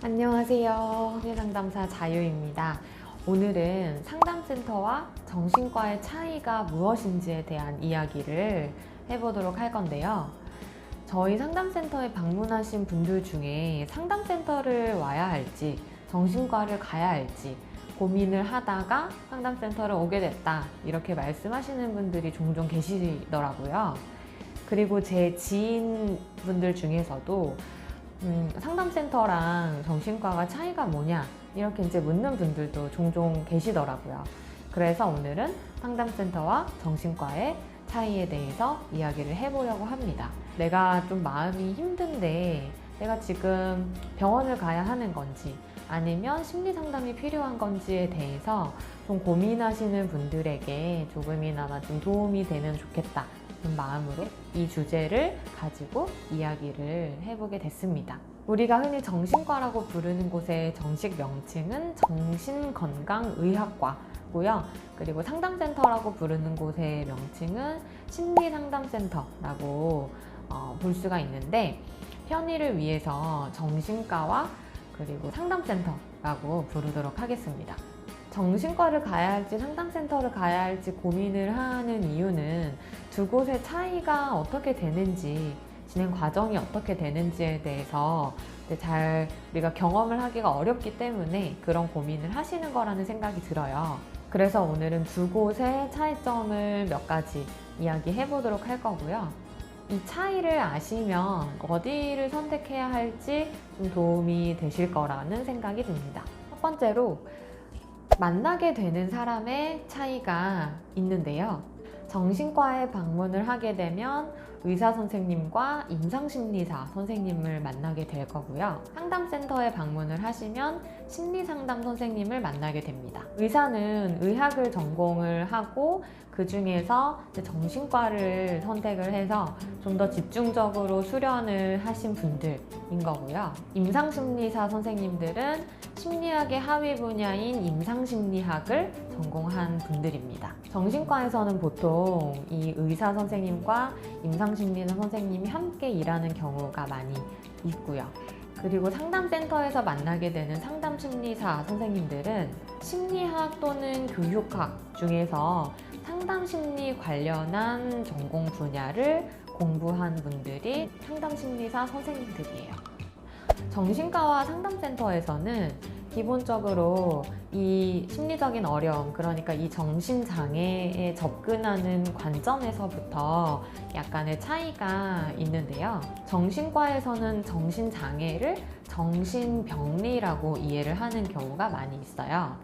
안녕하세요. 심리상담사 자유입니다. 오늘은 상담센터와 정신과의 차이가 무엇인지에 대한 이야기를 해보도록 할 건데요. 저희 상담센터에 방문하신 분들 중에 상담센터를 와야 할지 정신과를 가야 할지 고민을 하다가 상담센터를 오게 됐다, 이렇게 말씀하시는 분들이 종종 계시더라고요. 그리고 제 지인분들 중에서도 상담센터랑 정신과가 차이가 뭐냐, 이렇게 이제 묻는 분들도 종종 계시더라고요. 그래서 오늘은 상담센터와 정신과의 차이에 대해서 이야기를 해보려고 합니다. 내가 좀 마음이 힘든데 내가 지금 병원을 가야 하는 건지 아니면 심리 상담이 필요한 건지에 대해서 좀 고민하시는 분들에게 조금이나마 좀 도움이 되면 좋겠다 마음으로 이 주제를 가지고 이야기를 해보게 됐습니다. 우리가 흔히 정신과라고 부르는 곳의 정식 명칭은 정신건강의학과고요. 그리고 상담센터라고 부르는 곳의 명칭은 심리상담센터라고 볼 수가 있는데, 편의를 위해서 정신과와 그리고 상담센터라고 부르도록 하겠습니다. 정신과를 가야 할지 상담센터를 가야 할지 고민을 하는 이유는 두 곳의 차이가 어떻게 되는지, 진행 과정이 어떻게 되는지에 대해서 잘 우리가 경험을 하기가 어렵기 때문에 그런 고민을 하시는 거라는 생각이 들어요. 그래서 오늘은 두 곳의 차이점을 몇 가지 이야기해 보도록 할 거고요. 이 차이를 아시면 어디를 선택해야 할지 좀 도움이 되실 거라는 생각이 듭니다. 첫 번째로, 만나게 되는 사람의 차이가 있는데요. 정신과에 방문을 하게 되면 의사 선생님과 임상심리사 선생님을 만나게 될 거고요. 상담센터에 방문을 하시면 심리상담 선생님을 만나게 됩니다. 의사는 의학을 전공을 하고 그 중에서 정신과를 선택을 해서 좀 더 집중적으로 수련을 하신 분들인 거고요. 임상심리사 선생님들은 심리학의 하위 분야인 임상심리학을 전공한 분들입니다. 정신과에서는 보통 이 의사 선생님과 임상심리사 선생님이 함께 일하는 경우가 많이 있고요. 그리고 상담센터에서 만나게 되는 상담심리사 선생님들은 심리학 또는 교육학 중에서 상담심리 관련한 전공 분야를 공부한 분들이 상담심리사 선생님들이에요. 정신과와 상담센터에서는 기본적으로 이 심리적인 어려움, 그러니까 이 정신장애에 접근하는 관점에서부터 약간의 차이가 있는데요. 정신과에서는 정신장애를 정신병리라고 이해를 하는 경우가 많이 있어요.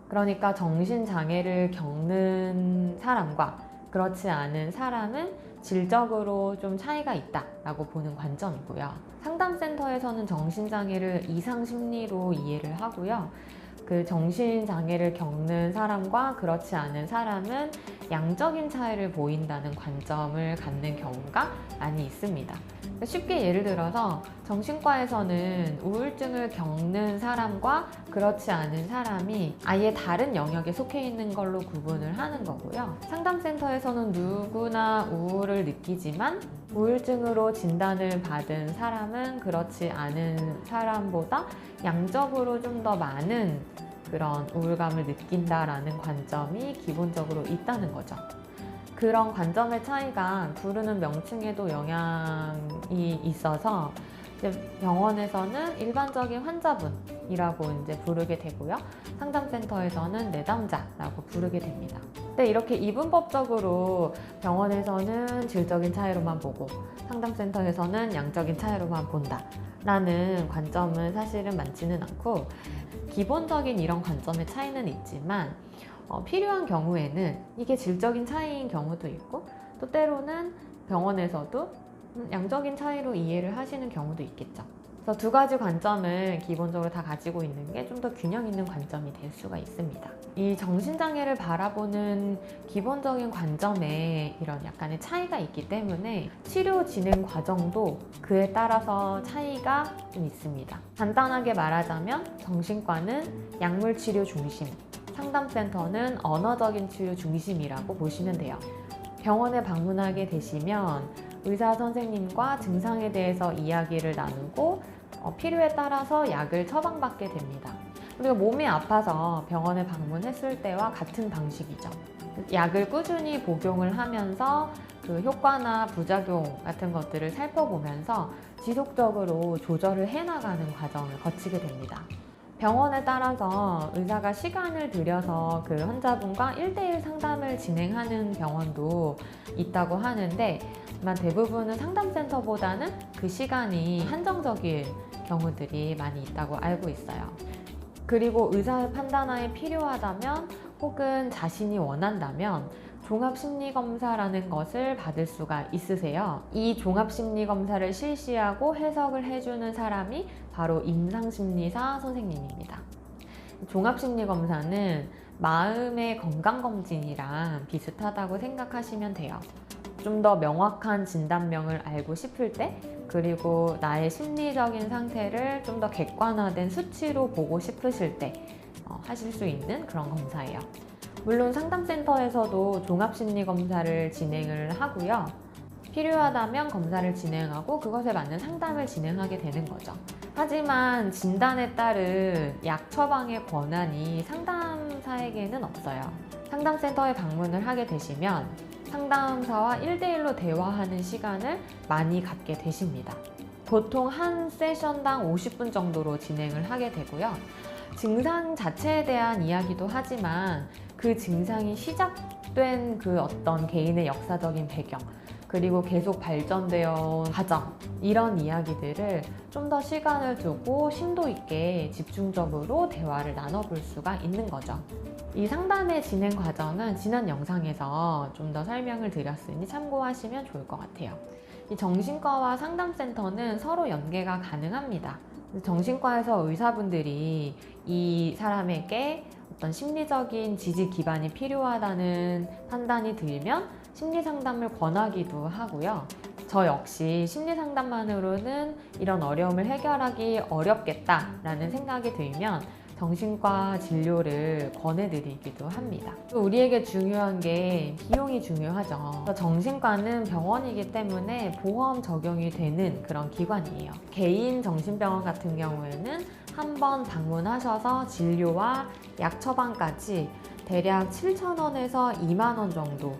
그러니까 정신장애를 겪는 사람과 그렇지 않은 사람은 질적으로 좀 차이가 있다라고 보는 관점이고요. 상담센터에서는 정신장애를 이상심리로 이해를 하고요. 그 정신장애를 겪는 사람과 그렇지 않은 사람은 양적인 차이를 보인다는 관점을 갖는 경우가 많이 있습니다. 쉽게 예를 들어서 정신과에서는 우울증을 겪는 사람과 그렇지 않은 사람이 아예 다른 영역에 속해 있는 걸로 구분을 하는 거고요. 상담센터에서는 누구나 우울을 느끼지만 우울증으로 진단을 받은 사람은 그렇지 않은 사람보다 양적으로 좀 더 많은 그런 우울감을 느낀다라는 관점이 기본적으로 있다는 거죠. 그런 관점의 차이가 부르는 명칭에도 영향이 있어서 이제 병원에서는 일반적인 환자분이라고 이제 부르게 되고요. 상담센터에서는 내담자라고 부르게 됩니다. 근데 이렇게 이분법적으로 병원에서는 질적인 차이로만 보고 상담센터에서는 양적인 차이로만 본다 라는 관점은 사실은 많지는 않고, 기본적인 이런 관점의 차이는 있지만 필요한 경우에는 이게 질적인 차이인 경우도 있고, 또 때로는 병원에서도 양적인 차이로 이해를 하시는 경우도 있겠죠. 그래서 두 가지 관점을 기본적으로 다 가지고 있는 게 좀 더 균형 있는 관점이 될 수가 있습니다. 이 정신장애를 바라보는 기본적인 관점에 이런 약간의 차이가 있기 때문에 치료 진행 과정도 그에 따라서 차이가 좀 있습니다. 간단하게 말하자면 정신과는 약물 치료 중심, 상담센터는 언어적인 치료 중심이라고 보시면 돼요. 병원에 방문하게 되시면 의사 선생님과 증상에 대해서 이야기를 나누고 필요에 따라서 약을 처방받게 됩니다. 그리고 몸이 아파서 병원에 방문했을 때와 같은 방식이죠. 약을 꾸준히 복용을 하면서 그 효과나 부작용 같은 것들을 살펴보면서 지속적으로 조절을 해나가는 과정을 거치게 됩니다. 병원에 따라서 의사가 시간을 들여서 그 환자분과 1대1 상담을 진행하는 병원도 있다고 하는데, 대부분은 상담센터보다는 그 시간이 한정적일 경우들이 많이 있다고 알고 있어요. 그리고 의사의 판단하에 필요하다면 혹은 자신이 원한다면 종합심리검사라는 것을 받을 수가 있으세요. 이 종합심리검사를 실시하고 해석을 해주는 사람이 바로 임상심리사 선생님입니다. 종합심리검사는 마음의 건강검진이랑 비슷하다고 생각하시면 돼요. 좀 더 명확한 진단명을 알고 싶을 때, 그리고 나의 심리적인 상태를 좀 더 객관화된 수치로 보고 싶으실 때 하실 수 있는 그런 검사예요. 물론 상담센터에서도 종합심리검사를 진행을 하고요. 필요하다면 검사를 진행하고 그것에 맞는 상담을 진행하게 되는 거죠. 하지만 진단에 따른 약 처방의 권한이 상담사에게는 없어요. 상담센터에 방문을 하게 되시면 상담사와 1대1로 대화하는 시간을 많이 갖게 되십니다. 보통 한 세션당 50분 정도로 진행을 하게 되고요. 증상 자체에 대한 이야기도 하지만 그 증상이 시작된 그 어떤 개인의 역사적인 배경, 그리고 계속 발전되어 온 과정, 이런 이야기들을 좀 더 시간을 두고 심도 있게 집중적으로 대화를 나눠볼 수가 있는 거죠. 이 상담의 진행 과정은 지난 영상에서 좀 더 설명을 드렸으니 참고하시면 좋을 것 같아요. 이 정신과와 상담센터는 서로 연계가 가능합니다. 정신과에서 의사분들이 이 사람에게 어떤 심리적인 지지 기반이 필요하다는 판단이 들면 심리 상담을 권하기도 하고요. 저 역시 심리 상담만으로는 이런 어려움을 해결하기 어렵겠다라는 생각이 들면 정신과 진료를 권해드리기도 합니다. 또 우리에게 중요한 게 비용이 중요하죠. 정신과는 병원이기 때문에 보험 적용이 되는 그런 기관이에요. 개인 정신병원 같은 경우에는 한 번 방문하셔서 진료와 약 처방까지 대략 7,000원에서 2만 원 정도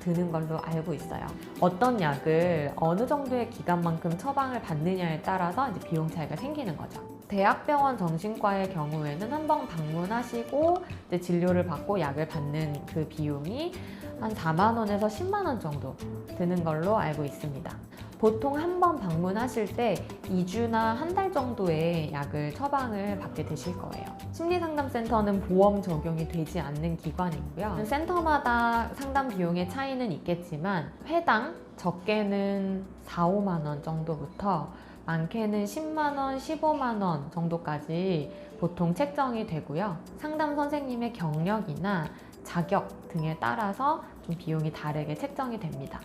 드는 걸로 알고 있어요. 어떤 약을 어느 정도의 기간만큼 처방을 받느냐에 따라서 이제 비용 차이가 생기는 거죠. 대학병원 정신과의 경우에는 한 번 방문하시고 이제 진료를 받고 약을 받는 그 비용이 한 4만 원에서 10만 원 정도 드는 걸로 알고 있습니다. 보통 한 번 방문하실 때 2주나 한 달 정도의 약을 처방을 받게 되실 거예요. 심리상담센터는 보험 적용이 되지 않는 기관이고요. 센터마다 상담 비용의 차이는 있겠지만 회당 적게는 4, 5만 원 정도부터 많게는 10만 원, 15만 원 정도까지 보통 책정이 되고요. 상담 선생님의 경력이나 자격 등에 따라서 좀 비용이 다르게 책정이 됩니다.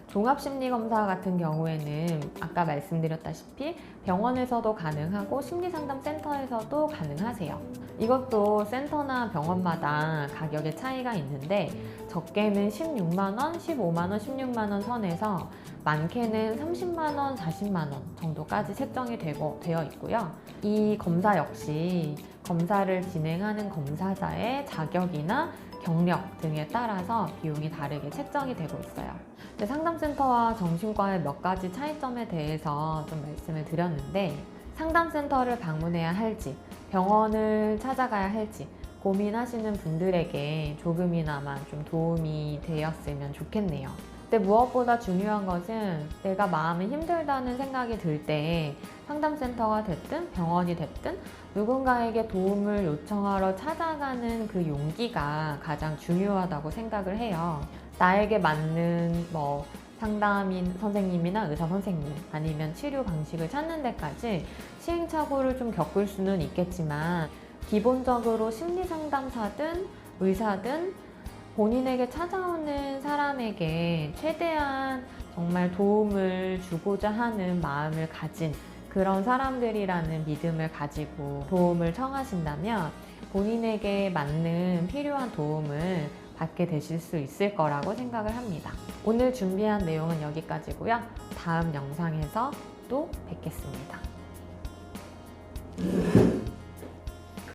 종합심리검사 같은 경우에는 아까 말씀드렸다시피 병원에서도 가능하고 심리상담센터에서도 가능하세요. 이것도 센터나 병원마다 가격의 차이가 있는데 적게는 16만 원, 15만 원, 16만 원 선에서 많게는 30만 원, 40만 원 정도까지 책정이 되어 있고요. 이 검사 역시 검사를 진행하는 검사자의 자격이나 경력 등에 따라서 비용이 다르게 책정이 되고 있어요. 상담센터와 정신과의 몇 가지 차이점에 대해서 좀 말씀을 드렸는데, 상담센터를 방문해야 할지 병원을 찾아가야 할지 고민하시는 분들에게 조금이나마 좀 도움이 되었으면 좋겠네요. 근데 무엇보다 중요한 것은 내가 마음이 힘들다는 생각이 들 때 상담센터가 됐든 병원이 됐든 누군가에게 도움을 요청하러 찾아가는 그 용기가 가장 중요하다고 생각을 해요. 나에게 맞는 상담인 선생님이나 의사 선생님 아니면 치료 방식을 찾는 데까지 시행착오를 좀 겪을 수는 있겠지만 기본적으로 심리 상담사든 의사든 본인에게 찾아오는 사람에게 최대한 정말 도움을 주고자 하는 마음을 가진 그런 사람들이라는 믿음을 가지고 도움을 청하신다면 본인에게 맞는 필요한 도움을 받게 되실 수 있을 거라고 생각을 합니다. 오늘 준비한 내용은 여기까지고요. 다음 영상에서 또 뵙겠습니다. 네.